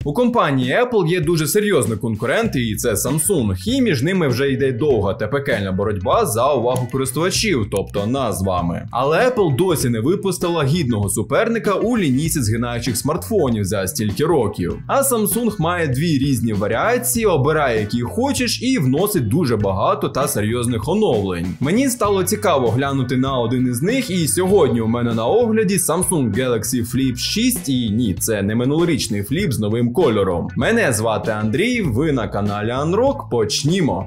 У компанії Apple є дуже серйозні конкуренти, і це Samsung, і між ними вже йде довга та пекельна боротьба за увагу користувачів, тобто нас з вами. Але Apple досі не випустила гідного суперника у лінійці згинаючих смартфонів за стільки років. А Samsung має дві різні варіації, обирає які хочеш і вносить дуже багато та серйозних оновлень. Мені стало цікаво глянути на один із них, і сьогодні у мене на огляді Samsung Galaxy Flip 6, і ні, це не минулорічний фліп з новим кольором. Мене звати Андрій, ви на каналі Unrock, почнімо!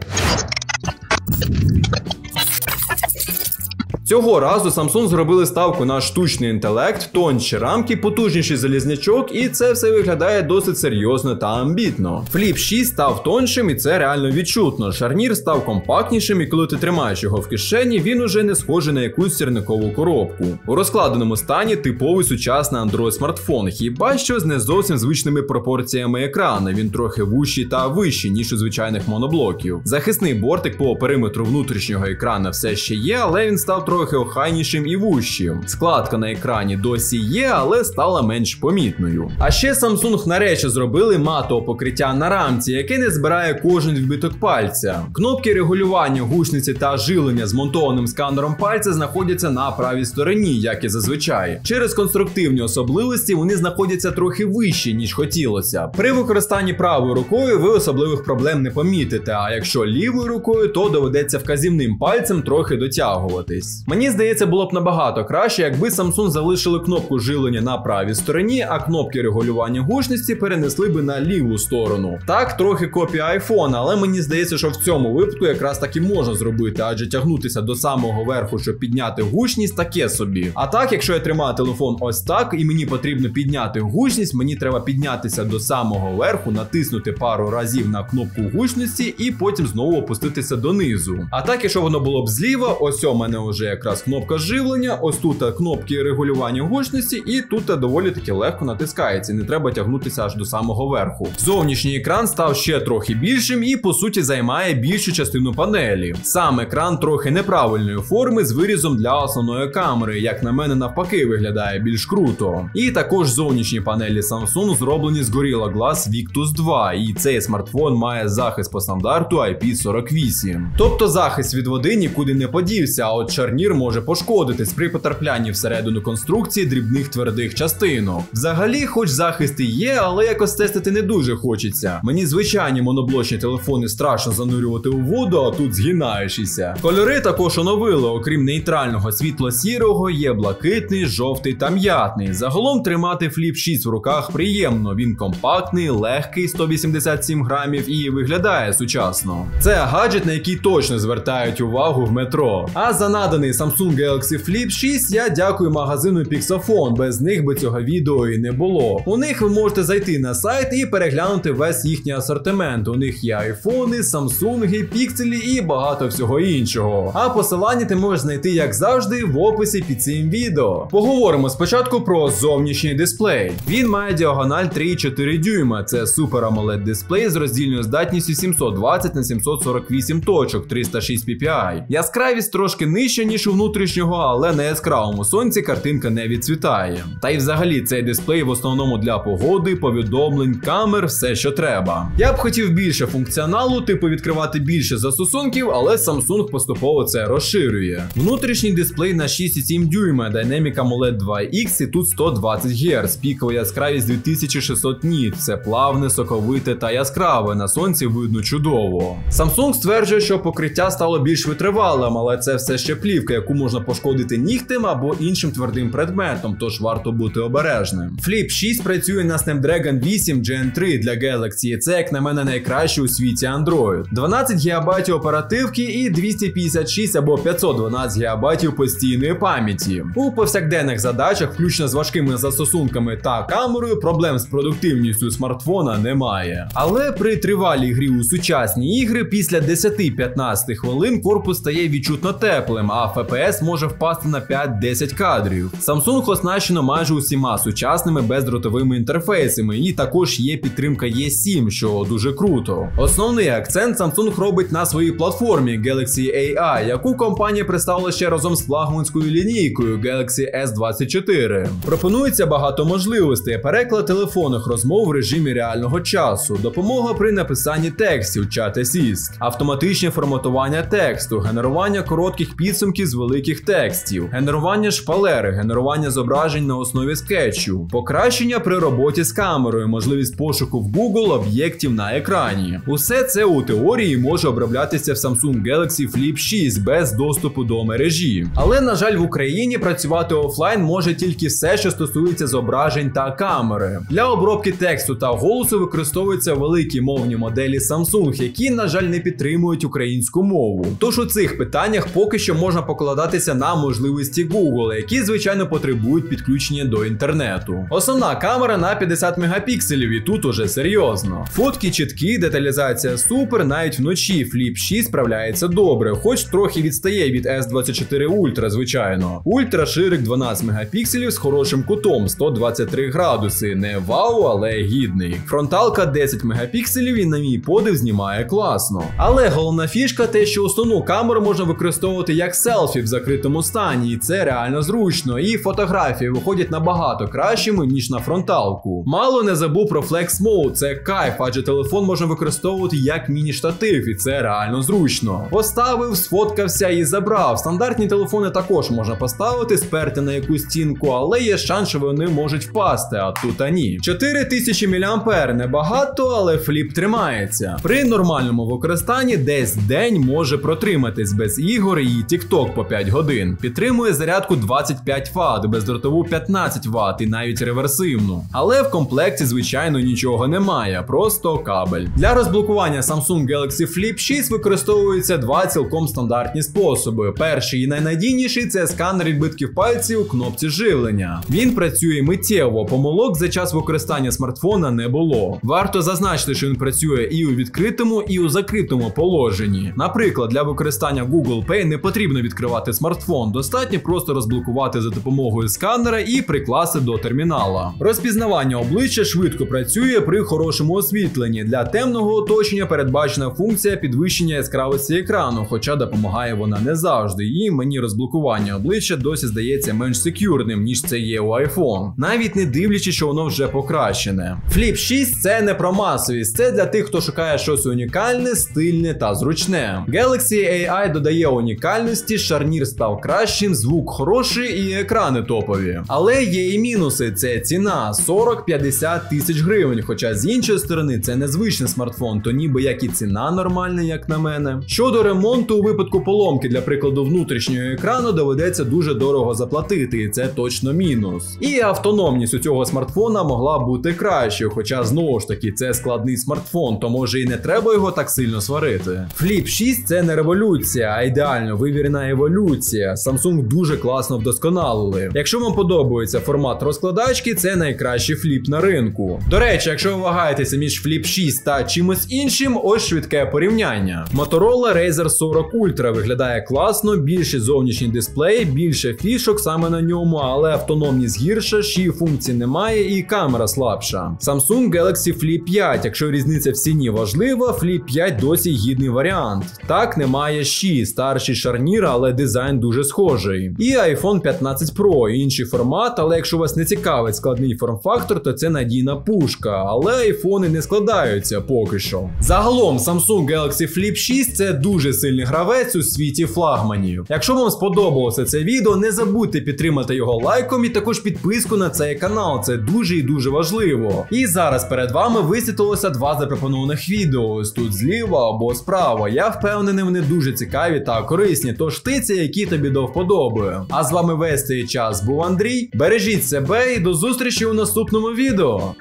Цього разу Samsung зробили ставку на штучний інтелект, тонші рамки, потужніший залізнячок, і це все виглядає досить серйозно та амбітно. Flip 6 став тоншим, і це реально відчутно. Шарнір став компактнішим, і коли ти тримаєш його в кишені, він уже не схожий на якусь сірникову коробку. У розкладеному стані типовий сучасний Android смартфон, хіба що з не зовсім звичними пропорціями екрану. Він трохи вущий та вищий, ніж у звичайних моноблоків. Захисний бортик по периметру внутрішнього екрану все ще є, але він став трохи охайнішим і вущим. Складка на екрані досі є, але стала менш помітною. А ще Samsung нарешті зробили матове покриття на рамці, яке не збирає кожен відбиток пальця. Кнопки регулювання гучниці та жилення з монтованим сканером пальця знаходяться на правій стороні, як і зазвичай. Через конструктивні особливості вони знаходяться трохи вище, ніж хотілося. При використанні правою рукою ви особливих проблем не помітите, а якщо лівою рукою, то доведеться вказівним пальцем трохи дотягуватись. Мені здається, було б набагато краще, якби Samsung залишили кнопку жилення на правій стороні, а кнопки регулювання гучності перенесли би на ліву сторону. Так, трохи копія iPhone, але мені здається, що в цьому випадку якраз так і можна зробити, адже тягнутися до самого верху, щоб підняти гучність, таке собі. А так, якщо я тримаю телефон ось так, і мені потрібно підняти гучність, мені треба піднятися до самого верху, натиснути пару разів на кнопку гучності і потім знову опуститися донизу. А так, якщо воно було б зліва, ось у мене вже якраз кнопка живлення, ось тут кнопки регулювання гучності, і тут доволі таки легко натискається, не треба тягнутися аж до самого верху. Зовнішній екран став ще трохи більшим і по суті займає більшу частину панелі. Сам екран трохи неправильної форми з вирізом для основної камери, як на мене навпаки виглядає більш круто. І також зовнішні панелі Samsung зроблені з Gorilla Glass Victus 2, і цей смартфон має захист по стандарту IP48. Тобто захист від води нікуди не подівся, а от шарнір може пошкодитись при потраплянні всередину конструкції дрібних твердих частинок. Взагалі, хоч захист і є, але якось тестити не дуже хочеться. Мені звичайні моноблочні телефони страшно занурювати у воду, а тут згинаєшся. Кольори також оновили, окрім нейтрального світло-сірого, є блакитний, жовтий та м'ятний. Загалом тримати Flip 6 в руках приємно, він компактний, легкий, 187 грамів і виглядає сучасно. Це гаджет, на який точно звертають увагу в метро. А за наданий Samsung Galaxy Flip 6 я дякую магазину Pixofon, без них би цього відео і не було. У них ви можете зайти на сайт і переглянути весь їхній асортимент. У них є айфони, самсунги, пікселі і багато всього іншого. А посилання ти можеш знайти, як завжди, в описі під цим відео. Поговоримо спочатку про зовнішній дисплей. Він має діагональ 3,4 дюйма. Це Super AMOLED дисплей з роздільною здатністю 720 на 748 точок, 306 ppi. Яскравість трошки нижча, ніж у внутрішнього, але на яскравому сонці картинка не відцвітає. Та й взагалі цей дисплей в основному для погоди, повідомлень, камер, все що треба. Я б хотів більше функціоналу, типу відкривати більше застосунків, але Samsung поступово це розширює. Внутрішній дисплей на 6,7 дюйма, Dynamic AMOLED 2X, і тут 120 Гц, пікова яскравість 2600 ніт, все плавне, соковите та яскраве, на сонці видно чудово. Samsung стверджує, що покриття стало більш витривалим, але це все ще плівка, яку можна пошкодити нігтем або іншим твердим предметом, тож варто бути обережним. Flip 6 працює на Snapdragon 8 Gen 3 для Galaxy, і це, як на мене, найкраще у світі Android. 12 ГБ оперативки і 256 або 512 ГБ постійної пам'яті. У повсякденних задачах, включно з важкими застосунками та камерою, проблем з продуктивністю смартфона немає. Але при тривалій грі у сучасні ігри після 10-15 хвилин корпус стає відчутно теплим, а FPS може впасти на 5-10 кадрів. Samsung оснащено майже усіма сучасними бездротовими інтерфейсами, і також є підтримка E7, що дуже круто. Основний акцент Samsung робить на своїй платформі Galaxy AI, яку компанія представила ще разом з флагманською лінійкою Galaxy S24. Пропонується багато можливостей: переклад телефонних розмов в режимі реального часу, допомога при написанні текстів Chat Assist, автоматичне форматування тексту, генерування коротких підсумків з великих текстів, генерування шпалери, генерування зображень на основі скетчу, покращення при роботі з камерою, можливість пошуку в Google об'єктів на екрані. Усе це у теорії може оброблятися в Samsung Galaxy Flip 6 без доступу до мережі. Але, на жаль, в Україні працювати офлайн може тільки все, що стосується зображень та камери. Для обробки тексту та голосу використовуються великі мовні моделі Samsung, які, на жаль, не підтримують українську мову. Тож у цих питаннях поки що можна покладатися на можливості Google, які, звичайно, потребують підключення до інтернету. Основна камера на 50 мегапікселів, і тут уже серйозно. Фотки чіткі, деталізація супер, навіть вночі Flip 6 справляється добре, хоч трохи відстає від S24 Ultra, звичайно. Ультра ширик 12 мегапікселів з хорошим кутом, 123 градуси. Не вау, але гідний. Фронталка 10 мегапікселів і, на мій подив, знімає класно. Але головна фішка те, що основну камеру можна використовувати як селфі в закритому стані, і це реально зручно, і фотографії виходять набагато кращими, ніж на фронталку. Мало не забув про Flex Mode, це кайф, адже телефон можна використовувати як міні-штатив, і це реально зручно. Поставив, сфоткався і забрав. Стандартні телефони також можна поставити, сперти на якусь стінку, але є шанс, що вони можуть впасти, а тут ні. 4000 мАh небагато, але Flip тримається. При нормальному використанні десь день може протриматись без ігор і TikTok по 5 годин. Підтримує зарядку 25 Вт, бездротову 15 Вт і навіть реверсивну. Але в комплекті, звичайно, нічого немає, просто кабель. Для розблокування Samsung Galaxy Flip 6 використовуються два цілком стандартні способи. Перший і найнадійніший – це сканер відбитків пальців у кнопці живлення. Він працює миттєво, помилок за час використання смартфона не було. Варто зазначити, що він працює і у відкритому, і у закритому положенні. Наприклад, для використання Google Pay не потрібно відкривати смартфон, достатньо просто розблокувати за допомогою сканера і прикласти до термінала. Розпізнавання обличчя швидко працює при хорошому освітленні. Для темного оточення передбачена функція підвищення яскравості екрану, хоча допомагає вона не завжди, і мені розблокування обличчя досі здається менш секюрним, ніж це є у iPhone, навіть не дивлячись, що воно вже покращене. Flip 6 – це не про масовість, це для тих, хто шукає щось унікальне, стильне та зручне. Galaxy AI додає унікальності, шарнір став кращим, звук хороший і екрани топові. Але є і мінуси, це ціна – 40-50 тисяч гривень, хоча з іншої сторони це незвичний смартфон, то ніби як і ціна нормальна, як на мене. Щодо ремонту, у випадку поломки, для прикладу, внутрішнього екрану доведеться дуже дорого заплатити, і це точно мінус. І автономність у цього смартфона могла бути кращою, хоча знову ж таки це складний смартфон, то може і не треба його так сильно сварити. Flip 6 – це не революція, а ідеально вивірена еволюція. Samsung дуже класно вдосконалили. Якщо вам подобається формат розкладачки, це найкращий фліп на ринку. До речі, якщо ви вагаєтеся між Flip 6 та чимось іншим, ось швидке порівняння. Motorola Razr 40 Ultra виглядає класно, більший зовнішній дисплей, більше фішок саме на ньому, але автономність гірша, ще функцій немає і камера слабша. Samsung Galaxy Flip 5, якщо різниця в ціні важлива, Flip 5 досі гідний варіант. Так, немає 6, старший шарнір, але дизайн дуже схожий. І iPhone 15 Pro, інший формат, але якщо вас не цікавить складний форм-фактор, то це надійна пушка, але айфони не складаються поки що. Загалом, Samsung Galaxy Flip 6 – це дуже сильний гравець у світі флагманів. Якщо вам сподобалося це відео, не забудьте підтримати його лайком і також підписку на цей канал, це дуже і дуже важливо. І зараз перед вами висвітлилося два запропонованих відео, ось тут зліва або справа. Я впевнений, вони дуже цікаві та корисні, тож тиця, які тобі до вподоби. А з вами весь цей час був Андрій, бережіть себе і до зустрічі у наступному відео.